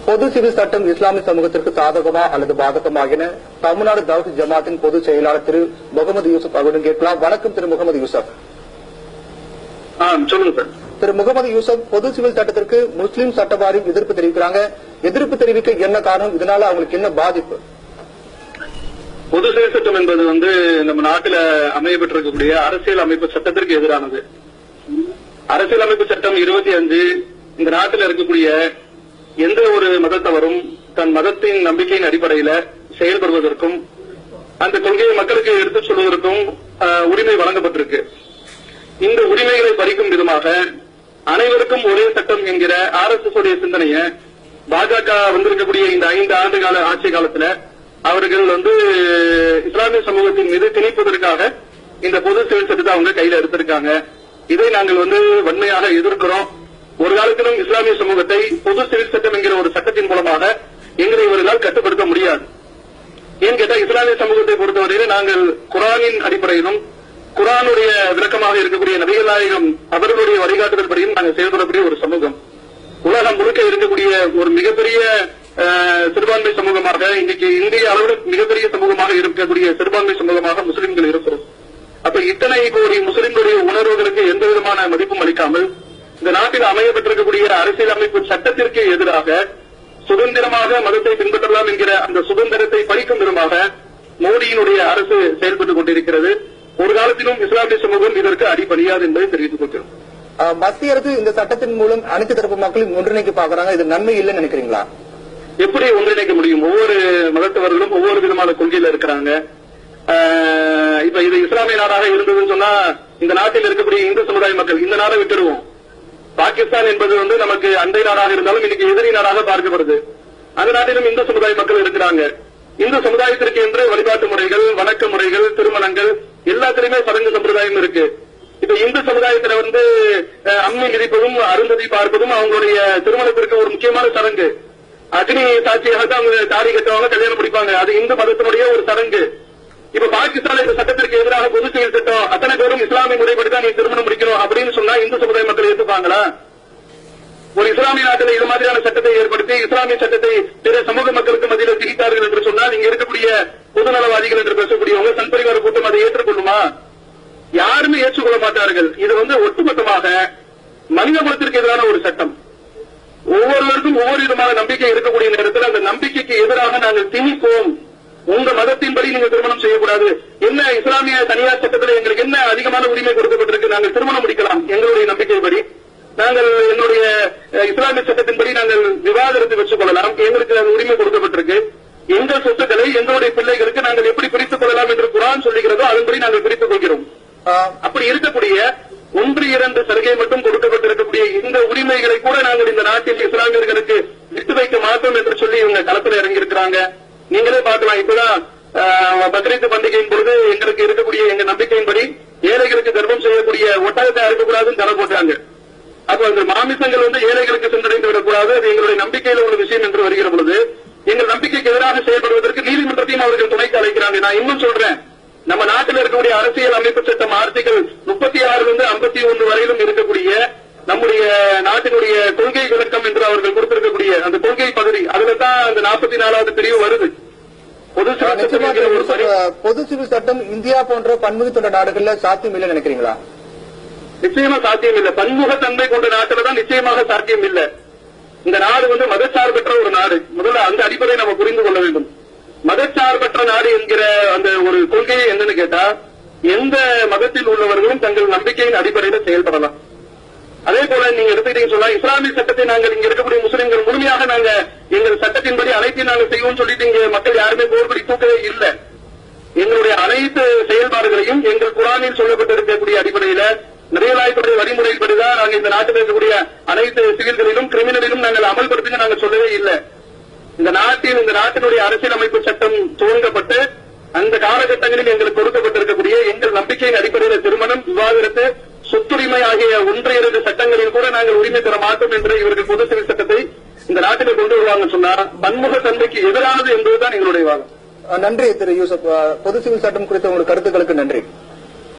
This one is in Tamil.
பொது சிவில் சட்டம் இஸ்லாமிய சமூகத்திற்கு சாதகமா அல்லது பாதகமா என தமிழ்நாடு தவ்ஹீத் ஜமாத்தின் பொதுச் செயலாளர் திரு முகமது யூசுப் அவரிடம் கேட்கலாம். வணக்கம் திரு முகமது யூசுப். சொல்லுங்க சார். திரு முகமது யூசுப், பொது சிவில் சட்டத்திற்கு முஸ்லீம் சட்ட வாரியம் எதிர்ப்பு தெரிவிக்கிறாங்க. எதிர்ப்பு தெரிவிக்க என்ன காரணம்? இதனால அவங்களுக்கு என்ன பாதிப்பு? பொது சிவில் சட்டம் என்பது நம்ம நாட்டில் அமையப்பட்டிருக்கக்கூடிய அரசியல் அமைப்பு சட்டத்திற்கு எதிரானது. அரசியல் அமைப்பு சட்டம் 25 இந்த நாட்டில் இருக்கக்கூடிய எந்த ஒரு மதத்தவரும் தன் மதத்தின் நம்பிக்கையின் அடிப்படையில் செயல்படுவதற்கும் அந்த கொள்கையை மக்களுக்கு எடுத்துச் சொல்வதற்கும் உரிமை வழங்கப்பட்டிருக்கு. இந்த உரிமைகளை பறிக்கும் விதமாக அனைவருக்கும் ஒரே சட்டம் என்கிற RSS உடைய சிந்தனையை பாஜக வந்திருக்கக்கூடிய இந்த 5 ஆண்டு கால ஆட்சி காலத்தில் அவர்கள் இஸ்லாமிய சமூகத்தின் மீது திணிப்பதற்காக இந்த பொது சிவில் சட்டத்தை அவங்க கையில எடுத்திருக்காங்க. இதை நாங்கள் வன்மையாக எதிர்க்கிறோம். ஒரு காலத்திலும் இஸ்லாமிய சமூகத்தை பொது சிவில் சட்டம் என்கிற ஒரு சட்டத்தின் மூலமாக எங்களை இவர்களால் கட்டுப்படுத்த முடியாது. ஏன் கேட்டா, இஸ்லாமிய சமூகத்தை பொறுத்தவரையில் நாங்கள் குரானின் அடிப்படையிலும் குரானுடைய விளக்கமாக இருக்கக்கூடிய நபிகள் நாயகம் அவர்களுடைய வழிகாட்டுதல் படியும் நாங்கள் செயல்படக்கூடிய ஒரு சமூகம். உலகம் முழுக்க இருக்கக்கூடிய ஒரு மிகப்பெரிய சிறுபான்மை சமூகமாக, இன்னைக்கு இந்திய அளவில் மிகப்பெரிய சமூகமாக இருக்கக்கூடிய சிறுபான்மை சமூகமாக முஸ்லிம்கள் இருக்கிறோம். அப்ப இத்தனை கோடி முஸ்லிம்களுடைய உணர்வுகளுக்கு எந்த விதமான மதிப்பும் அளிக்காமல் இந்த நாட்டில் அமையப்பட்டிருக்கக்கூடிய அரசியல் அமைப்பு சட்டத்திற்கு எதிராக சுதந்திரமாக மதத்தை பின்பற்றலாம் என்கிற அந்த சுதந்திரத்தை பறிக்கும் விதமாக மோடியினுடைய அரசு செயல்பட்டுக் கொண்டிருக்கிறது. ஒரு காலத்திலும் இஸ்லாமிய சமூகம் இதற்கு அடிபணியாது என்பதை தெரிவித்துக் கொள்கிறோம். மத்திய அரசு இந்த சட்டத்தின் மூலம் அனைத்து தரப்பு மக்களையும் ஒன்றிணைக்க பாக்குறாங்க. இது நன்மை இல்லைன்னு நினைக்கிறீங்களா? எப்படி ஒன்றிணைக்க முடியும்? ஒவ்வொரு மதத்தவர்களும் ஒவ்வொரு விதமான கொள்கையில இருக்கிறாங்க. இப்ப இது இஸ்லாமிய நாடாக இருந்ததுன்னு சொன்னா இந்த நாட்டில் இருக்கக்கூடிய இந்து சமுதாய மக்கள் இந்த நாடை விட்டுடுவோம். பாகிஸ்தான் என்பது நமக்கு அண்டை நாடாக இருந்தாலும் இன்னைக்கு எதிரி நாடாக பார்க்கப்படுது. அந்த நாட்டிலும் இந்து சமுதாய மக்கள் இருக்கிறாங்க. இந்து சமுதாயத்திற்கு என்று வழிபாட்டு முறைகள், வணக்க முறைகள், திருமணங்கள் எல்லாத்திலுமே சடங்கு சம்பிரதாயம் இருக்கு. இப்ப இந்து சமுதாயத்துல அம்மி மிதிப்பதும் அருந்ததி பார்ப்பதும் அவங்களுடைய திருமணத்திற்கு ஒரு முக்கியமான சடங்கு. அக்னி சாட்சியாக தான் அவங்க தாடி கட்டுவாங்க, கல்யாணம் முடிப்பாங்க. அது இந்து மதத்தினுடைய ஒரு சடங்கு. இப்ப பாகிஸ்தான் இந்த சட்டத்திற்கு எதிராக பொது சிவில் சட்டம் அத்தனை பேரும் இஸ்லாமிய முறைப்படிதான் நீ திருமணம் முடிக்கணும் அப்படின்னு சொன்னா இந்து சமுதாய மக்கள் ஏற்றுப்பாங்களா? ஒரு இஸ்லாமிய நாட்டில் இது மாதிரியான சட்டத்தை ஏற்படுத்தி இஸ்லாமிய சட்டத்தை பிற சமூக மக்களுக்கு மத்தியில் திணித்தார்கள் என்று சொன்னால் இங்க இருக்கக்கூடிய பொதுநலவாதிகள் என்று பேசக்கூடியவங்க சன்பரிவார கூட்டம் அதை ஏற்றுக்கொள்ளுமா? யாருமே ஏற்றுக்கொள்ள மாட்டார்கள். இது ஒட்டுமொத்தமாக மனித குலத்திற்கு எதிரான ஒரு சட்டம். ஒவ்வொருவருக்கும் ஒவ்வொரு விதமான நம்பிக்கை இருக்கக்கூடிய நேரத்தில் அந்த நம்பிக்கைக்கு எதிராக நாங்கள் திணிப்போம். உங்க மதத்தின்படி நீங்க திருமணம் செய்யக்கூடாது. என்ன இஸ்லாமிய தனியார் சட்டத்தில் எங்களுக்கு என்ன அதிகமான உரிமை கொடுக்கப்பட்டிருக்கு? நாங்கள் திருமணம் முடிக்கலாம் எங்களுடைய நம்பிக்கைப்படி. நாங்கள் என்னுடைய இஸ்லாமிய சட்டத்தின்படி நாங்கள் விவாதத்தை வச்சுக் கொள்ளலாம். எங்களுக்கு அது உரிமை கொடுக்கப்பட்டிருக்கு. எங்கள் சொத்துக்களை எங்களுடைய பிள்ளைகளுக்கு நாங்கள் எப்படி பிரித்துக் கொள்ளலாம் என்று குர்ஆன் சொல்லுகிறதோ அதன்படி நாங்கள் பிரித்துக் கொள்கிறோம். அப்படி இருக்கக்கூடிய 1-2 சலுகை மட்டும் கொடுக்கப்பட்டிருக்கக்கூடிய இந்த உரிமைகளை கூட நாங்கள் இந்த நாட்டில் இஸ்லாமியர்களுக்கு விட்டு வைக்க மாட்டோம் என்று சொல்லி இவங்க களத்தில் இறங்கியிருக்கிறாங்க. நீங்களே பார்க்கலாம். இப்பதான் பக்ரீத் பண்டிகையின் பொழுது எங்களுக்கு இருக்கக்கூடிய எங்க நம்பிக்கையின்படி ஏழைகளுக்கு கர்ப்பம் செய்யக்கூடிய ஒட்டகத்தை அறுக்கக்கூடாதுன்னு தடை போட்டாங்க. அப்ப அந்த மாமிசங்கள் ஏழைகளுக்கு சென்றடைந்து விடக்கூடாது, அது எங்களுடைய நம்பிக்கையில ஒரு விஷயம் என்று வருகிற பொழுது எங்கள் நம்பிக்கைக்கு எதிராக செயல்படுவதற்கு நீதிமன்றத்தையும் அவர்கள் துணைக்கு அழைக்கிறாங்க. நான் இன்னும் சொல்றேன், நம்ம நாட்டில் இருக்கக்கூடிய அரசியல் அமைப்பு சட்டம் ஆர்டிகல் 36 51 வரையிலும் இருக்கக்கூடிய நம்முடைய நாட்டினுடைய கொள்கை விளக்கம் என்று அவர்கள் கொடுத்திருக்கக்கூடிய அந்த கொள்கை பகுதி, அதுல தான் அந்த 44வது பிரிவு வருது. பொது சிவில் சட்டம் இந்தியா போன்ற பன்முக கொண்ட நாடுகள்ல சாத்தியம் இல்லை நினைக்கிறீங்களா? நிச்சயமா சாத்தியம் இல்லை. பன்முகத்தன்மை கொண்ட நாட்டில தான் நிச்சயமாக சாத்தியம் இல்லை. இந்த நாடு மதச்சார்பற்ற ஒரு நாடு. முதல்ல அந்த அடிப்படையை நம்ம புரிந்து கொள்ள வேண்டும். மதச்சார்பற்ற நாடு என்கிற அந்த ஒரு கொள்கையை என்னன்னு கேட்டா, எந்த மதத்தில் உள்ளவர்களும் தங்கள் நம்பிக்கையின் அடிப்படையில் செயல்படலாம். அதே போல நீங்க எடுத்துக்கிட்டீங்க சொன்னா இஸ்லாமிய சட்டத்தை நாங்கள் இங்க இருக்கக்கூடிய முஸ்லிம்கள் முழுமையாக நாங்க எங்கள் சட்டத்தின்படி அனைத்தையும் நாங்கள் செய்வோம் சொல்லிட்டு இங்க மக்கள் யாருமே போர்படி தூக்கவே இல்லை. எங்களுடைய அனைத்து செயல்பாடுகளையும் எங்கள் குர்ஆனில் சொல்லப்பட்டிருக்கக்கூடிய அடிப்படையில நிறையலாய்ப்புடைய வழிமுறைப்படிதான் நாங்கள் இந்த நாட்டில் இருக்கக்கூடிய அனைத்து சிவில்களிலும் கிரிமினலிலும் நாங்கள் அமல்படுத்தி நாங்கள் சொல்லவே இல்லை. இந்த நாட்டினுடைய அரசியல் அமைப்பு சட்டம் துவங்கப்பட்டு அந்த காலகட்டங்களில் எங்களுக்கு கொடுக்கப்பட்டிருக்கக்கூடிய எங்கள் நம்பிக்கையின் அடிப்படையில் திருமணம், விவாகரத்து, சொத்துரிமை ஆகிய 1-2 சட்டங்களில் கூட நாங்கள் உரிமை பெற மாட்டோம் என்று இவர்கள் பொது சிவில் சட்டத்தை இந்த நாட்டில் கொண்டு வருவாங்க சொன்னா பன்முக தன்மைக்கு எதிரானது என்பதுதான் எங்களுடைய வாதம். நன்றி திரு யூசுப். பொது சிவில் சட்டம் குறித்த உங்கள் கருத்துக்களுக்கு நன்றி.